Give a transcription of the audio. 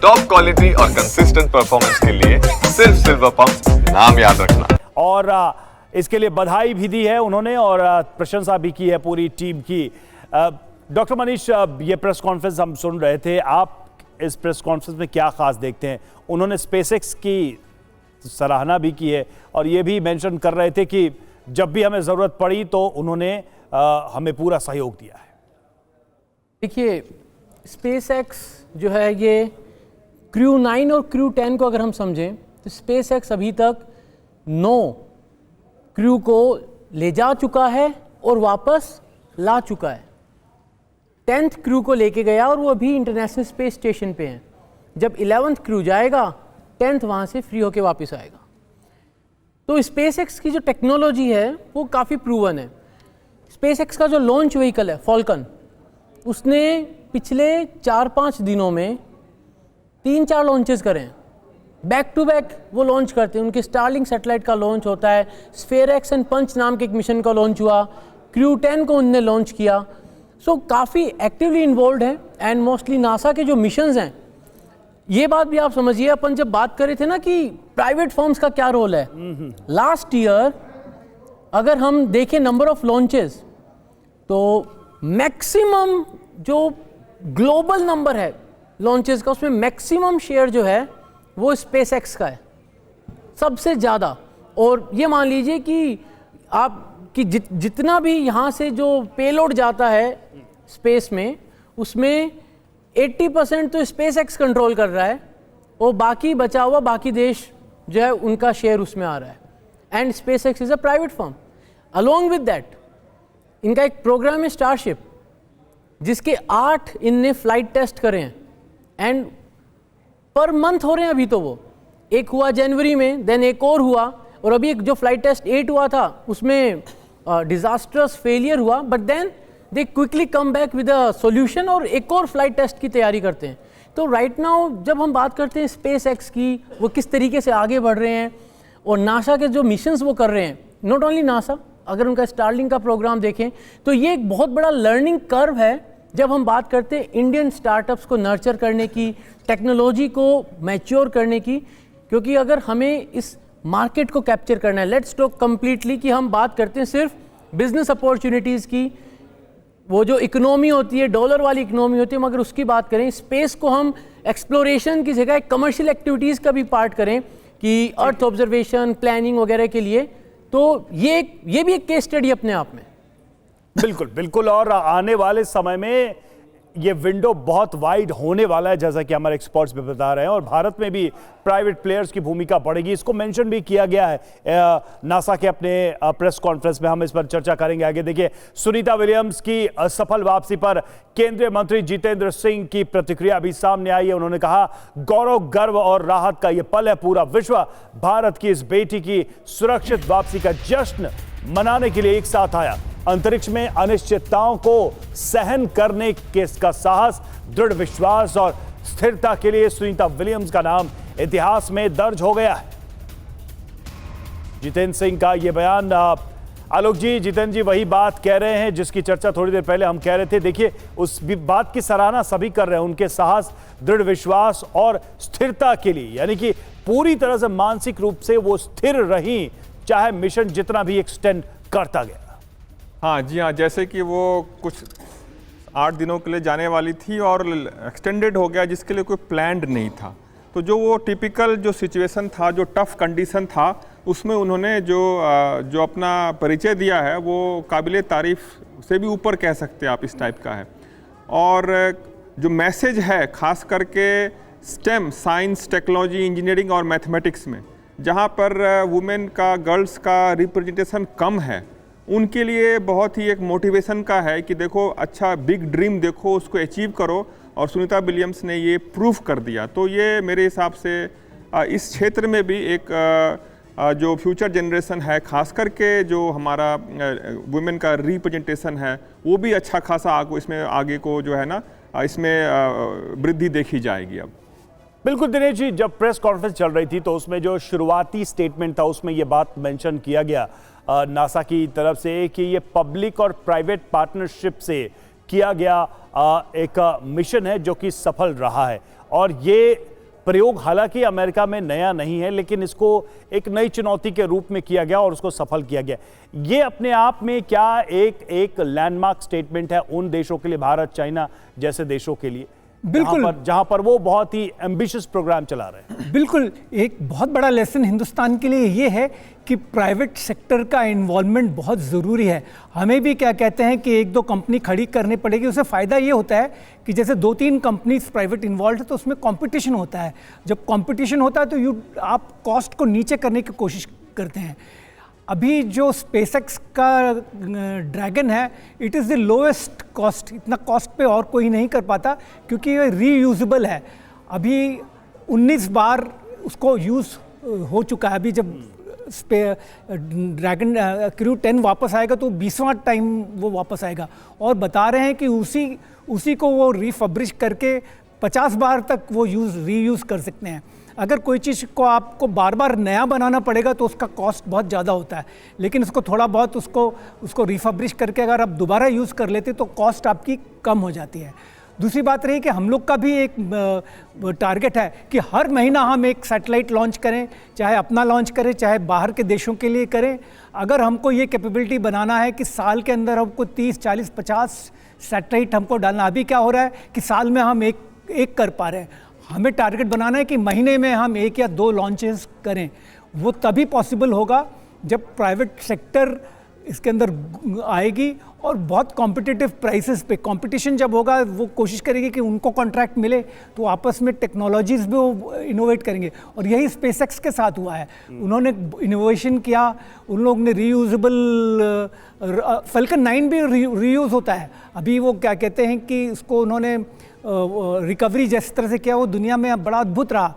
Top quality और consistent performance के लिए सिर्फ सिल्वर पंप नाम याद रखना। और इसके लिए बधाई भी दी है उन्होंने और प्रशंसा भी की है पूरी टीम की। डॉक्टर मनीष, ये प्रेस कॉन्फ्रेंस हम सुन रहे थे, आप इस प्रेस कॉन्फ्रेंस में क्या खास देखते हैं? उन्होंने स्पेसएक्स की सराहना भी की है और ये भी मेंशन कर रहे थे कि जब भी हमें ज़रूरत पड़ी तो उन्होंने हमें पूरा सहयोग दिया है। देखिए, स्पेसएक्स जो है ये क्रू 9 और क्रू 10 को अगर हम समझें तो स्पेसएक्स अभी तक 9 क्रू को ले जा चुका है और वापस ला चुका है। 10th क्रू को लेके गया और वो अभी इंटरनेशनल स्पेस स्टेशन पे हैं। जब 11th क्रू जाएगा 10th वहाँ से फ्री होके वापस आएगा। तो स्पेसएक्स की जो टेक्नोलॉजी है वो काफ़ी प्रूवन है। स्पेसएक्स का जो लॉन्च व्हीकल है फॉल्कन, उसने पिछले 4-5 दिनों में 3-4 लॉन्चेस करे हैं। बैक टू बैक वो लॉन्च करते हैं। उनके स्टारलिंक सैटेलाइट का लॉन्च होता है, स्फेयरएक्स एंड पंच नाम के एक मिशन का लॉन्च हुआ, क्रू 10 को उनने लॉन्च किया। सो काफ़ी एक्टिवली इन्वॉल्व हैं एंड मोस्टली नासा के जो मिशंस हैं, ये बात भी आप समझिए, अपन जब बात कर रहे थे ना कि प्राइवेट फर्म्स का क्या रोल है, लास्ट ईयर अगर हम देखें नंबर ऑफ लॉन्चेस तो मैक्सिमम जो ग्लोबल नंबर है लॉन्चेस का, उसमें मैक्सिमम शेयर जो है वो स्पेसएक्स का है, सबसे ज़्यादा। और ये मान लीजिए कि आप कि जितना भी यहाँ से जो पेलोड जाता है स्पेस में, उसमें 80% तो स्पेसएक्स कंट्रोल कर रहा है और बाकी बचा हुआ बाकी देश जो है उनका शेयर उसमें आ रहा है। And SpaceX is a private firm. Along with that इनका एक प्रोग्राम है स्टारशिप, जिसके 8 इनने फ्लाइट टेस्ट करे हैं एंड पर मंथ हो रहे हैं। अभी तो वो एक हुआ जनवरी में, देन एक और हुआ, और अभी एक जो फ्लाइट टेस्ट 8 हुआ था उसमें डिजास्टर्स फेलियर हुआ, but then they quickly come back with a solution और एक और फ्लाइट टेस्ट की तैयारी करते हैं। तो राइट नाउ जब हम बात करते हैं स्पेसएक्स की, वो किस तरीके से आगे बढ़ रहे हैं और नासा के जो मिशंस वो कर रहे हैं, नॉट ओनली नासा, अगर उनका स्टारलिंक का प्रोग्राम देखें तो ये एक बहुत बड़ा लर्निंग कर्व है जब हम बात करते हैं इंडियन स्टार्टअप्स को नर्चर करने की, टेक्नोलॉजी को मैच्योर करने की। क्योंकि अगर हमें इस मार्केट को कैप्चर करना है, लेट्स टॉक कंप्लीटली कि हम बात करते हैं सिर्फ बिजनेस अपॉर्चुनिटीज़ की, वो जो इकोनॉमी होती है डॉलर वाली इकोनॉमी होती है, मगर उसकी बात करें, स्पेस को हम एक्सप्लोरेशन की जगह कमर्शियल एक्टिविटीज़ का भी पार्ट करें कि अर्थ ऑब्जर्वेशन, प्लानिंग वगैरह के लिए, तो ये भी एक केस स्टडी अपने आप में। बिल्कुल बिल्कुल। और आने वाले समय में ये विंडो बहुत वाइड होने वाला है, जैसा कि हमारे एक्सपर्ट्स भी बता रहे हैं, और भारत में भी प्राइवेट प्लेयर्स की भूमिका बढ़ेगी। इसको मेंशन भी किया गया है नासा के अपने प्रेस कॉन्फ्रेंस में। हम इस पर चर्चा करेंगे आगे। देखिए, सुनीता विलियम्स की असफल वापसी पर केंद्रीय मंत्री जितेंद्र सिंह की प्रतिक्रिया भी सामने आई है। उन्होंने कहा, गौरव, गर्व और राहत का ये पल है। पूरा विश्व भारत की इस बेटी की सुरक्षित वापसी का जश्न मनाने के लिए एक साथ आया। अंतरिक्ष में अनिश्चितताओं को सहन करने के इसका साहस, दृढ़ विश्वास और स्थिरता के लिए सुनीता विलियम्स का नाम इतिहास में दर्ज हो गया है। जितेंद्र सिंह का यह बयान, आलोक जी, जितेंद्र जी वही बात कह रहे हैं जिसकी चर्चा थोड़ी देर पहले हम कह रहे थे। देखिए, उस बात की सराहना सभी कर रहे हैं, उनके साहस, दृढ़ विश्वास और स्थिरता के लिए, यानी कि पूरी तरह से मानसिक रूप से वो स्थिर रही, चाहे मिशन जितना भी एक्सटेंड करता गया। हाँ जी हाँ, जैसे कि वो कुछ 8 दिनों के लिए जाने वाली थी और एक्सटेंडेड हो गया, जिसके लिए कोई प्लान्ड नहीं था। तो जो वो टिपिकल जो सिचुएशन था, जो टफ कंडीशन था, उसमें उन्होंने जो अपना परिचय दिया है वो काबिले तारीफ से भी ऊपर कह सकते हैं आप, इस टाइप का है। और जो मैसेज है खास करके स्टेम, साइंस, टेक्नोलॉजी, इंजीनियरिंग और मैथमेटिक्स में, जहाँ पर वुमेन का, गर्ल्स का रिप्रेजेंटेशन कम है, उनके लिए बहुत ही एक मोटिवेशन का है कि देखो, अच्छा बिग ड्रीम देखो, उसको अचीव करो। और सुनीता विलियम्स ने ये प्रूफ कर दिया। तो ये मेरे हिसाब से इस क्षेत्र में भी एक जो फ्यूचर जनरेशन है, खास करके जो हमारा वुमेन का रिप्रेजेंटेशन है, वो भी अच्छा खासा इसमें आगे को जो है ना, इसमें वृद्धि देखी जाएगी अब। बिल्कुल दिनेश जी, जब प्रेस कॉन्फ्रेंस चल रही थी तो उसमें जो शुरुआती स्टेटमेंट था उसमें यह बात मेंशन किया गया नासा की तरफ से कि ये पब्लिक और प्राइवेट पार्टनरशिप से किया गया एक मिशन है जो कि सफल रहा है। और ये प्रयोग हालांकि अमेरिका में नया नहीं है, लेकिन इसको एक नई चुनौती के रूप में किया गया और उसको सफल किया गया। ये अपने आप में क्या एक लैंडमार्क स्टेटमेंट है उन देशों के लिए, भारत, चाइना जैसे देशों के लिए, बिल्कुल, जहां पर वो बहुत ही एम्बिशियस प्रोग्राम चला रहे हैं। बिल्कुल, एक बहुत बड़ा लेसन हिंदुस्तान के लिए ये है कि प्राइवेट सेक्टर का इन्वॉल्वमेंट बहुत ज़रूरी है। हमें भी क्या कहते हैं कि एक दो कंपनी खड़ी करनी पड़ेगी, उससे फ़ायदा ये होता है कि जैसे 2-3 कंपनीज प्राइवेट इन्वॉल्व है तो उसमें कंपटीशन होता है। जब कंपटीशन होता है तो आप कॉस्ट को नीचे करने की कोशिश करते हैं। अभी जो स्पेसएक्स का ड्रैगन है, it is the lowest cost, इतना कॉस्ट पे और कोई नहीं कर पाता क्योंकि ये रीयूजेबल है। अभी 19 बार उसको यूज़ हो चुका है। अभी जब ड्रैगन क्रू 10 वापस आएगा तो 20वां टाइम वो वापस आएगा, और बता रहे हैं कि उसी को वो रिफब्रिश करके 50 बार तक वो रीयूज़ कर सकते हैं। अगर कोई चीज़ को आपको बार बार नया बनाना पड़ेगा तो उसका कॉस्ट बहुत ज़्यादा होता है, लेकिन उसको थोड़ा बहुत उसको रिफब्रिश करके अगर आप दोबारा यूज़ कर लेते तो कॉस्ट आपकी कम हो जाती है। दूसरी बात रही कि हम लोग का भी एक टारगेट है कि हर महीना हम एक सैटेलाइट लॉन्च करें, चाहे अपना लॉन्च करें चाहे बाहर के देशों के लिए करें। अगर हमको ये कैपेबिलिटी बनाना है कि साल के अंदर हमको 30, 40, 50 सैटेलाइट हमको डालना, अभी क्या हो रहा है कि साल में हम एक कर पा रहे हैं। हमें टारगेट बनाना है कि महीने में हम 1 या 2 लॉन्चेस करें। वो तभी पॉसिबल होगा जब प्राइवेट सेक्टर इसके अंदर आएगी और बहुत कॉम्पिटिटिव प्राइसेस पे। कंपटीशन जब होगा वो कोशिश करेगी कि उनको कॉन्ट्रैक्ट मिले तो आपस में टेक्नोलॉजीज भी वो इनोवेट करेंगे, और यही स्पेसएक्स के साथ हुआ है। उन्होंने इनोवेशन किया, उन लोगों ने रीयूजेबल फैल्कन 9 भी रीयूज़ होता है। अभी वो क्या कहते हैं कि उसको उन्होंने रिकवरी जिस तरह से किया वो दुनिया में बड़ा अद्भुत रहा।